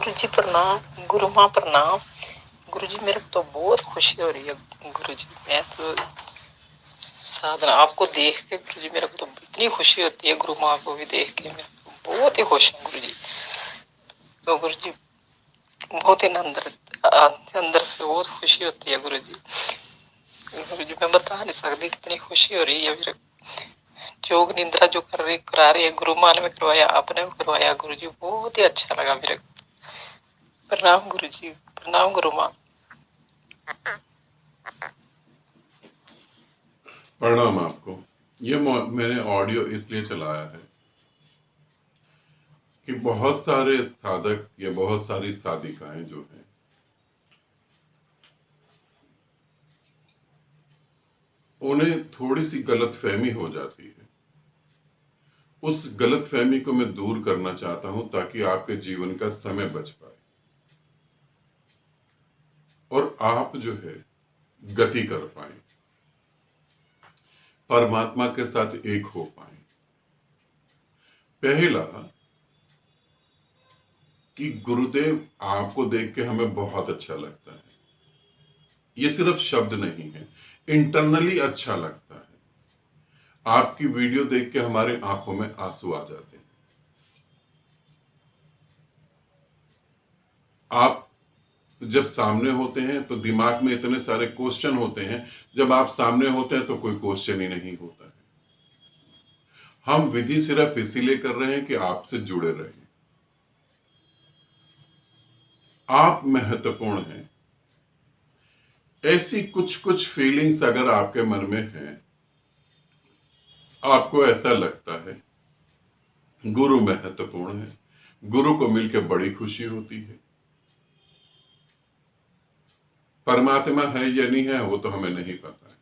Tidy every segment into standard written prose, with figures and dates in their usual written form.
गुरु जी प्रणाम। गुरु माँ प्रणाम। गुरु जी मेरे को तो बहुत खुशी हो रही है। गुरु जी मैं तो साधना आपको देख के गुरु जी मेरे को तो इतनी खुशी होती है। गुरु माँ को भी देख के मैं बहुत ही खुश हूँ गुरु जी। तो गुरु जी बहुत ही अंदर से बहुत खुशी होती है गुरु जी। गुरु जी मैं बता नहीं सकती कितनी खुशी हो रही है मेरे। योग निद्रा जो करा रही है गुरु माँ ने करवाया, आपने भी करवाया गुरु जी, बहुत ही अच्छा लगा मेरे को। प्रणाम गुरु जी, प्रणाम गुरु माँ। प्रणाम आपको। ये मैंने ऑडियो इसलिए चलाया है कि बहुत सारे साधक या बहुत सारी साधिकाएं जो हैं उन्हें थोड़ी सी गलतफहमी हो जाती है। उस गलतफहमी को मैं दूर करना चाहता हूं ताकि आपके जीवन का समय बच पाए और आप जो है गति कर पाए, परमात्मा के साथ एक हो पाए। पहला कि गुरुदेव आपको देख के हमें बहुत अच्छा लगता है। ये सिर्फ शब्द नहीं है, इंटरनली अच्छा लगता है। आपकी वीडियो देख के हमारे आंखों में आंसू आ जाते हैं। आप जब सामने होते हैं तो दिमाग में इतने सारे क्वेश्चन होते हैं, जब आप सामने होते हैं तो कोई क्वेश्चन ही नहीं होता है। हम विधि सिर्फ इसीलिए कर रहे हैं कि आपसे जुड़े रहें। आप महत्वपूर्ण हैं। ऐसी कुछ कुछ फीलिंग्स अगर आपके मन में हैं, आपको ऐसा लगता है गुरु महत्वपूर्ण है, गुरु को मिलकर बड़ी खुशी होती है। परमात्मा है या नहीं है वो तो हमें नहीं पता है,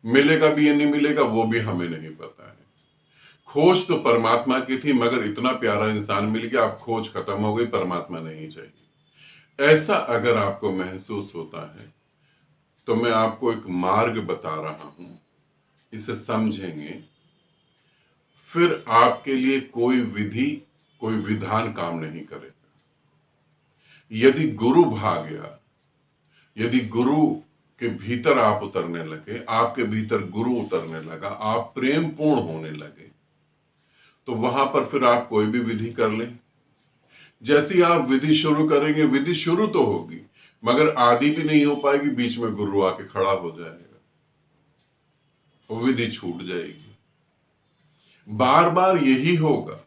मिलेगा भी या नहीं मिलेगा वो भी हमें नहीं पता है। खोज तो परमात्मा की थी, मगर इतना प्यारा इंसान मिल गया, अब खोज खत्म हो गई, परमात्मा नहीं चाहिए। ऐसा अगर आपको महसूस होता है तो मैं आपको एक मार्ग बता रहा हूं, इसे समझेंगे, फिर आपके लिए कोई विधि कोई विधान काम नहीं करेगा। यदि गुरु भाग गया, यदि गुरु के भीतर आप उतरने लगे, आपके भीतर गुरु उतरने लगा, आप प्रेम पूर्ण होने लगे, तो वहां पर फिर आप कोई भी विधि कर लें। जैसे ही आप विधि शुरू करेंगे, विधि शुरू तो होगी मगर आदि भी नहीं हो पाएगी, बीच में गुरु आके खड़ा हो जाएगा, वो विधि छूट जाएगी। बार बार यही होगा।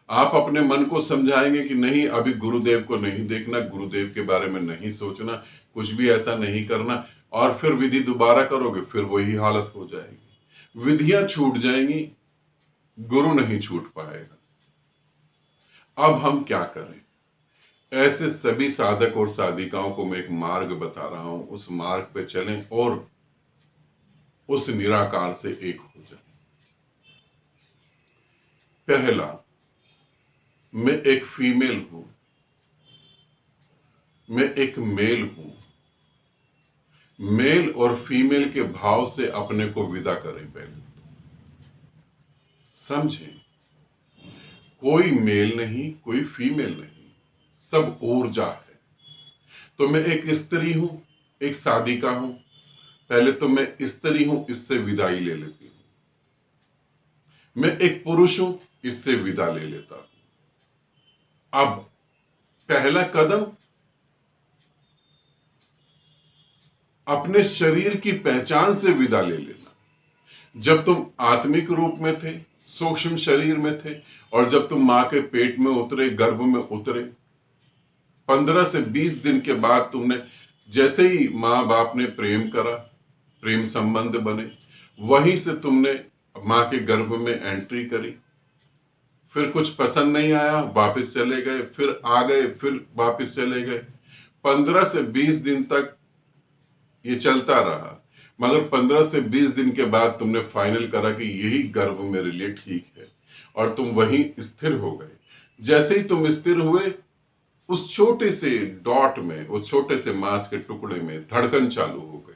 आप अपने मन को समझाएंगे कि नहीं, अभी गुरुदेव को नहीं देखना, गुरुदेव के बारे में नहीं सोचना, कुछ भी ऐसा नहीं करना, और फिर विधि दोबारा करोगे, फिर वही हालत हो जाएगी। विधियां छूट जाएंगी, गुरु नहीं छूट पाएगा। अब हम क्या करें? ऐसे सभी साधक और साधिकाओं को मैं एक मार्ग बता रहा हूं, उस मार्ग पे चलें और उस निराकार से एक हो जाए। पहला, मैं एक फीमेल हूं, मैं एक मेल हूं। मेल और फीमेल के भाव से अपने को विदा करें। पहले समझें, कोई मेल नहीं, कोई फीमेल नहीं, सब ऊर्जा है। तो मैं एक स्त्री हूं, एक साधिका हूं। पहले तो मैं स्त्री हूं, इससे विदाई ले लेती हूं। मैं एक पुरुष हूं, इससे विदा ले लेता हूं। अब पहला कदम, अपने शरीर की पहचान से विदा ले लेना। जब तुम आत्मिक रूप में थे, सूक्ष्म शरीर में थे, और जब तुम मां के पेट में उतरे, गर्भ में उतरे, 15 से 20 दिन के बाद तुमने जैसे ही मां बाप ने प्रेम करा, प्रेम संबंध बने, वहीं से तुमने मां के गर्भ में एंट्री करी। फिर कुछ पसंद नहीं आया, वापस चले गए, फिर आ गए, फिर वापस चले गए। 15 से 20 दिन तक ये चलता रहा, मगर 15 से 20 दिन के बाद तुमने फाइनल करा कि यही गर्भ मेरे लिए ठीक है, और तुम वहीं स्थिर हो गए। जैसे ही तुम स्थिर हुए, उस छोटे से डॉट में, उस छोटे से मांस के टुकड़े में धड़कन चालू हो गई।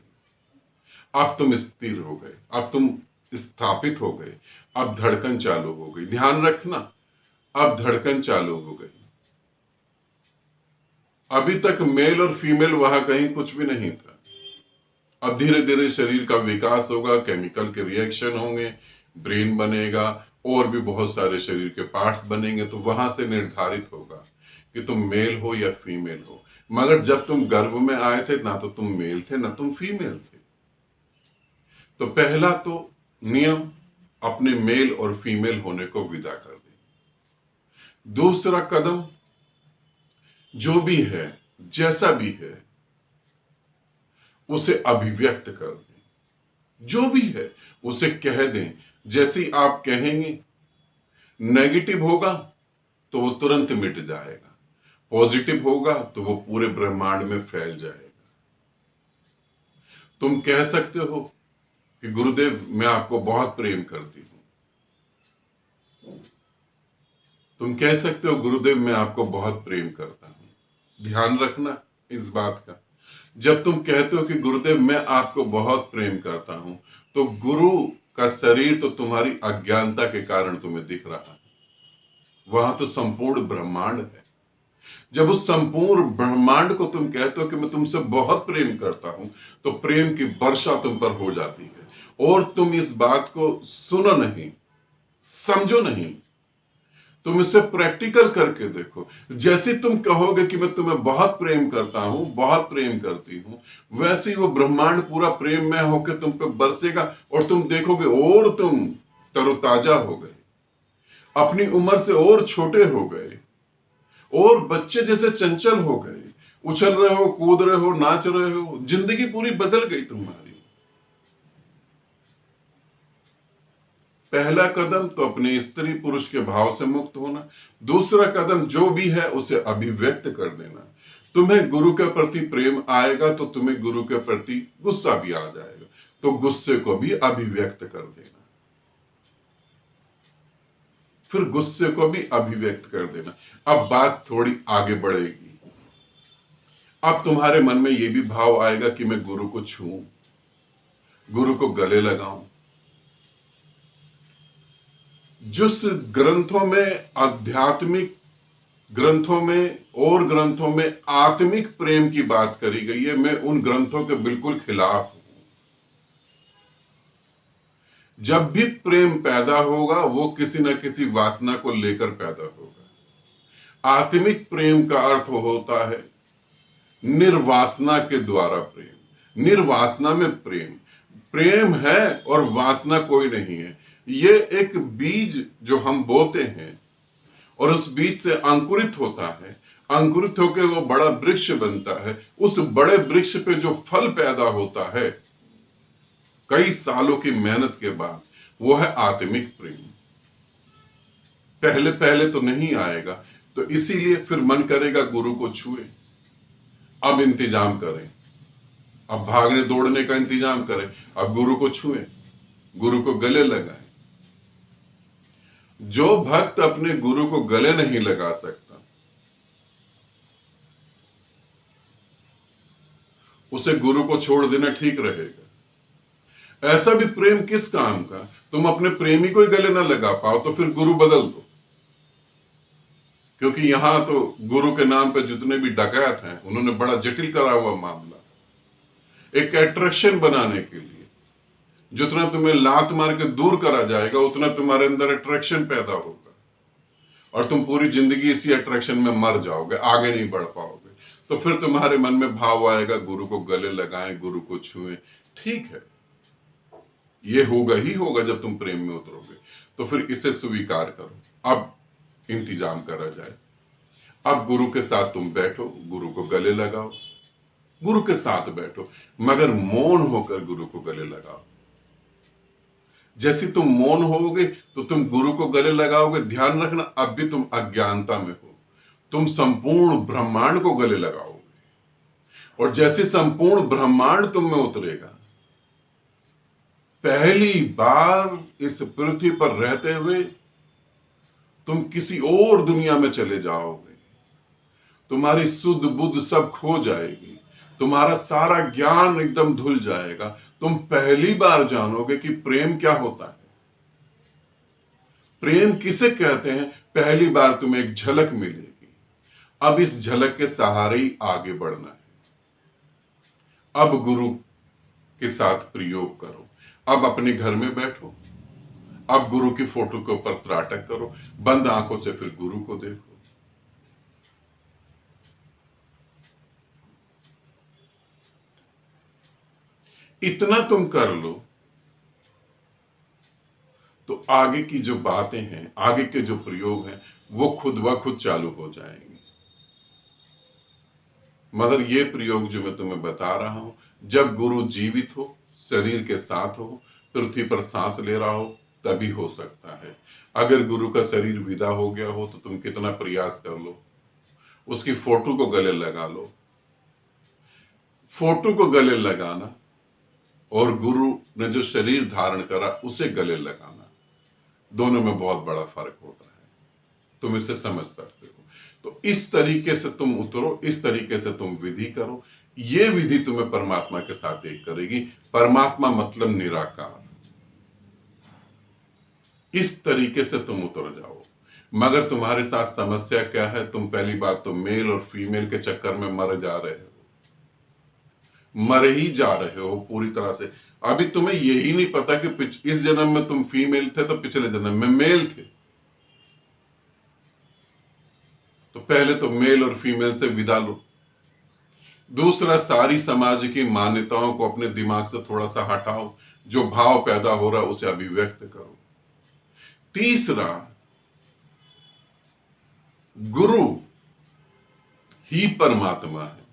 अब तुम स्थिर हो गए, अब तुम स्थापित हो गए, अब धड़कन चालू हो गई। ध्यान रखना, अब धड़कन चालू हो गई। अभी तक मेल और फीमेल वहां कहीं कुछ भी नहीं था। अब धीरे धीरे शरीर का विकास होगा, केमिकल के रिएक्शन होंगे, ब्रेन बनेगा और भी बहुत सारे शरीर के पार्ट्स बनेंगे, तो वहां से निर्धारित होगा कि तुम मेल हो या फीमेल हो। मगर जब तुम गर्भ में आए थे ना तो तुम मेल थे ना तुम फीमेल थे। तो पहला तो नियम अपने मेल और फीमेल होने को विदा कर दे। दूसरा कदम, जो भी है जैसा भी है उसे अभिव्यक्त कर दें। जो भी है उसे कह दें। जैसे ही आप कहेंगे, नेगेटिव होगा तो वो तुरंत मिट जाएगा, पॉजिटिव होगा तो वो पूरे ब्रह्मांड में फैल जाएगा। तुम कह सकते हो कि गुरुदेव मैं आपको बहुत प्रेम करती हूं। तुम कह सकते हो गुरुदेव मैं आपको बहुत प्रेम करता हूं। ध्यान रखना इस बात का, जब तुम कहते हो कि गुरुदेव मैं आपको बहुत प्रेम करता हूं, तो गुरु का शरीर तो तुम्हारी अज्ञानता के कारण तुम्हें दिख रहा है, वहां तो संपूर्ण ब्रह्मांड है। जब उस संपूर्ण ब्रह्मांड को तुम कहते हो कि मैं तुमसे बहुत प्रेम करता हूं, तो प्रेम की वर्षा तुम पर हो जाती है। और तुम इस बात को सुनो नहीं, समझो नहीं, तुम इसे प्रैक्टिकल करके देखो। जैसे तुम कहोगे कि मैं तुम्हें बहुत प्रेम करता हूं, बहुत प्रेम करती हूं, वैसे ही वो ब्रह्मांड पूरा प्रेम में होकर तुम पे बरसेगा और तुम देखोगे और तुम तरोताजा हो गए, अपनी उम्र से और छोटे हो गए और बच्चे जैसे चंचल हो गए, उछल रहे हो, कूद रहे हो, नाच रहे हो, जिंदगी पूरी बदल गई तुम्हारी। पहला कदम तो अपने स्त्री पुरुष के भाव से मुक्त होना। दूसरा कदम जो भी है उसे अभिव्यक्त कर देना। तुम्हें गुरु के प्रति प्रेम आएगा तो तुम्हें गुरु के प्रति गुस्सा भी आ जाएगा, तो गुस्से को भी अभिव्यक्त कर देना। फिर गुस्से को भी अभिव्यक्त कर देना। अब बात थोड़ी आगे बढ़ेगी। अब तुम्हारे मन में यह भी भाव आएगा कि मैं गुरु को छूऊं, गुरु को गले लगाऊं। जिस ग्रंथों में, आध्यात्मिक ग्रंथों में और ग्रंथों में आत्मिक प्रेम की बात करी गई है, मैं उन ग्रंथों के बिल्कुल खिलाफ हूं। जब भी प्रेम पैदा होगा वो किसी न किसी वासना को लेकर पैदा होगा। आत्मिक प्रेम का अर्थ होता है निर्वासना के द्वारा प्रेम। निर्वासना में प्रेम, प्रेम है और वासना कोई नहीं है। ये एक बीज जो हम बोते हैं और उस बीज से अंकुरित होता है, अंकुरित होकर वो बड़ा वृक्ष बनता है। उस बड़े वृक्ष पे जो फल पैदा होता है कई सालों की मेहनत के बाद, वो है आत्मिक प्रेम। पहले पहले तो नहीं आएगा, तो इसीलिए फिर मन करेगा गुरु को छुए। अब इंतजाम करें, अब भागने दौड़ने का इंतजाम करें, अब गुरु को छुए, गुरु को गले लगाएं। जो भक्त अपने गुरु को गले नहीं लगा सकता उसे गुरु को छोड़ देना ठीक रहेगा। ऐसा भी प्रेम किस काम का, तुम अपने प्रेमी को ही गले ना लगा पाओ तो फिर गुरु बदल दो। क्योंकि यहां तो गुरु के नाम पे जितने भी डकैत हैं उन्होंने बड़ा जटिल करा हुआ मामला, एक अट्रैक्शन बनाने के लिए। जितना तुम्हें लात मार के दूर करा जाएगा उतना तुम्हारे अंदर अट्रैक्शन पैदा होगा और तुम पूरी जिंदगी इसी अट्रैक्शन में मर जाओगे, आगे नहीं बढ़ पाओगे। तो फिर तुम्हारे मन में भाव आएगा गुरु को गले लगाएं, गुरु को छुएं। ठीक है, ये होगा ही होगा जब तुम प्रेम में उतरोगे। तो फिर इसे स्वीकार करो। अब इंतजाम करा जाए। अब गुरु के साथ तुम बैठो, गुरु को गले लगाओ, गुरु के साथ बैठो, मगर मौन होकर गुरु को गले लगाओ। जैसे तुम मौन होगे तो तुम गुरु को गले लगाओगे। ध्यान रखना, अब भी तुम अज्ञानता में हो, तुम संपूर्ण ब्रह्मांड को गले लगाओगे। और जैसे संपूर्ण ब्रह्मांड तुम में उतरेगा, पहली बार इस पृथ्वी पर रहते हुए तुम किसी और दुनिया में चले जाओगे। तुम्हारी शुद्ध बुद्ध सब खो जाएगी, तुम्हारा सारा ज्ञान एकदम धुल जाएगा। तुम पहली बार जानोगे कि प्रेम क्या होता है, प्रेम किसे कहते हैं। पहली बार तुम्हें एक झलक मिलेगी। अब इस झलक के सहारे ही आगे बढ़ना है। अब गुरु के साथ प्रयोग करो। अब अपने घर में बैठो, अब गुरु की फोटो के ऊपर त्राटक करो, बंद आंखों से फिर गुरु को देखो। इतना तुम कर लो तो आगे की जो बातें हैं, आगे के जो प्रयोग हैं, वो खुद ब खुद चालू हो जाएंगे। मगर ये प्रयोग जो मैं तुम्हें बता रहा हूं, जब गुरु जीवित हो, शरीर के साथ हो, पृथ्वी पर सांस ले रहा हो, तभी हो सकता है। अगर गुरु का शरीर विदा हो गया हो तो तुम कितना प्रयास कर लो, उसकी फोटो को गले लगा लो। फोटो को गले लगाना और गुरु ने जो शरीर धारण करा उसे गले लगाना, दोनों में बहुत बड़ा फर्क होता है। तुम इसे समझ सकते हो। तो इस तरीके से तुम उतरो, इस तरीके से तुम विधि करो। ये विधि तुम्हें परमात्मा के साथ एक करेगी। परमात्मा मतलब निराकार। इस तरीके से तुम उतर जाओ। मगर तुम्हारे साथ समस्या क्या है? तुम पहली बात तो मेल और फीमेल के चक्कर में मर जा रहे हो, मर ही जा रहे हो पूरी तरह से। अभी तुम्हें यही नहीं पता कि इस जन्म में तुम फीमेल थे तो पिछले जन्म में मेल थे। तो पहले तो मेल और फीमेल से विदा लो। दूसरा, सारी समाज की मान्यताओं को अपने दिमाग से थोड़ा सा हटाओ, जो भाव पैदा हो रहा है उसे अभिव्यक्त करो। तीसरा, गुरु ही परमात्मा है,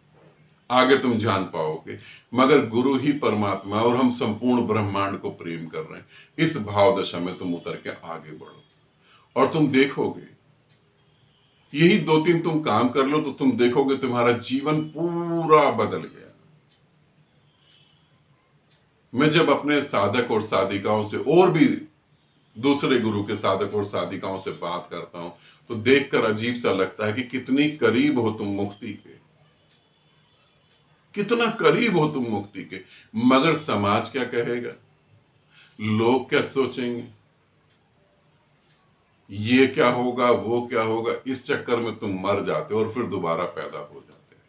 आगे तुम जान पाओगे। मगर गुरु ही परमात्मा और हम संपूर्ण ब्रह्मांड को प्रेम कर रहे हैं। इस भाव दशा में तुम उतर के आगे बढ़ो और तुम देखोगे, यही 2-3 तुम काम कर लो तो तुम देखोगे तुम्हारा जीवन पूरा बदल गया। मैं जब अपने साधक और साधिकाओं से और भी दूसरे गुरु के साधक और साधिकाओं से बात करता हूं तो देखकर अजीब सा लगता है कि कितनी करीब हो तुम मुक्ति के, कितना करीब हो तुम मुक्ति के। मगर समाज क्या कहेगा, लोग क्या सोचेंगे, ये क्या होगा, वो क्या होगा, इस चक्कर में तुम मर जाते हो और फिर दोबारा पैदा हो जाते हैं।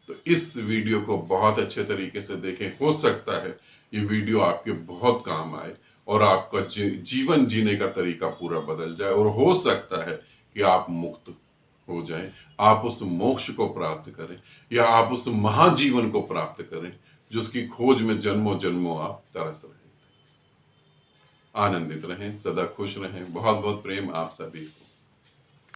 तो इस वीडियो को बहुत अच्छे तरीके से देखें। हो सकता है ये वीडियो आपके बहुत काम आए और आपका जीवन जीने का तरीका पूरा बदल जाए और हो सकता है कि आप मुक्त हो जाएं, आप उस मोक्ष को प्राप्त करें या आप उस महाजीवन को प्राप्त करें जिसकी खोज में जन्मों जन्मों आप तरस रहे। आनंदित रहें, सदा खुश रहें। बहुत बहुत प्रेम आप सभी को।